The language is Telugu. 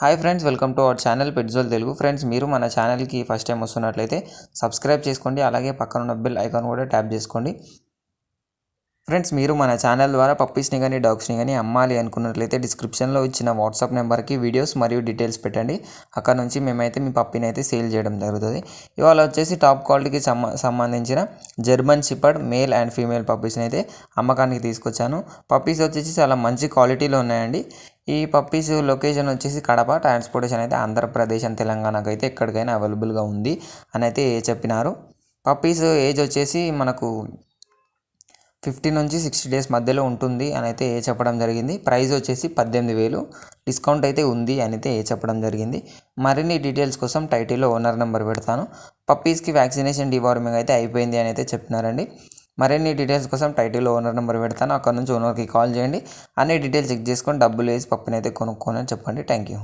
Hi friends, welcome to our channel పెట్జోల్ తెలుగు. ఫ్రెండ్స్, మీరు మన ఛానల్కి ఫస్ట్ టైం వస్తున్నట్లయితే సబ్స్క్రైబ్ చేసుకోండి. అలాగే పక్కన ఉన్న బెల్ ఐకాన్ కూడా ట్యాప్ చేసుకోండి. ఫ్రెండ్స్, మీరు మన ఛానల్ ద్వారా పప్పీస్ని కానీ డాగ్స్ని కానీ అమ్మాలి అనుకున్నట్లయితే డిస్క్రిప్షన్లో ఇచ్చిన వాట్సాప్ నెంబర్కి వీడియోస్ మరియు డీటెయిల్స్ పెట్టండి. అక్కడ నుంచి మేమైతే మీ పప్పీని అయితే సేల్ చేయడం జరుగుతుంది. ఇవాళ వచ్చేసి టాప్ క్వాలిటీకి సంబంధించిన German shepherd male and female పప్పీస్ని అయితే అమ్మకానికి తీసుకొచ్చాను. పప్పీస్ వచ్చేసి చాలా మంచి క్వాలిటీలో ఉన్నాయండి. ఈ పప్పీస్ లొకేషన్ వచ్చేసి కడప. ట్రాన్స్పోర్టేషన్ అయితే ఆంధ్రప్రదేశ్ అండ్ తెలంగాణకు అయితే ఎక్కడికైనా అవైలబుల్గా ఉంది అని అయితే చెప్పినారు. పప్పీస్ ఏజ్ వచ్చేసి మనకు 50 నుంచి 60 డేస్ మధ్యలో ఉంటుంది అని అయితే చెప్పడం జరిగింది. ప్రైస్ వచ్చేసి 18,000. డిస్కౌంట్ అయితే ఉంది అని అయితే చెప్పడం జరిగింది. మరిన్ని డీటెయిల్స్ కోసం టైటిల్లో ఓనర్ నెంబర్ పెడతాను. పప్పీస్కి వ్యాక్సినేషన్ డివార్మింగ్ అయితే అయిపోయింది అని అయితే చెప్పినారండి. మరిన్ని డీటెయిల్స్ కోసం టైటిల్లో ఓనర్ నెంబర్ పెడతాను. అక్కడ నుంచి ఓనర్కి కాల్ చేయండి. అన్ని డీటెయిల్స్ చెక్ చేసుకొని డబ్బులు వేసి పప్పిని అయితే కొనుక్కోని చెప్పండి. Thank you.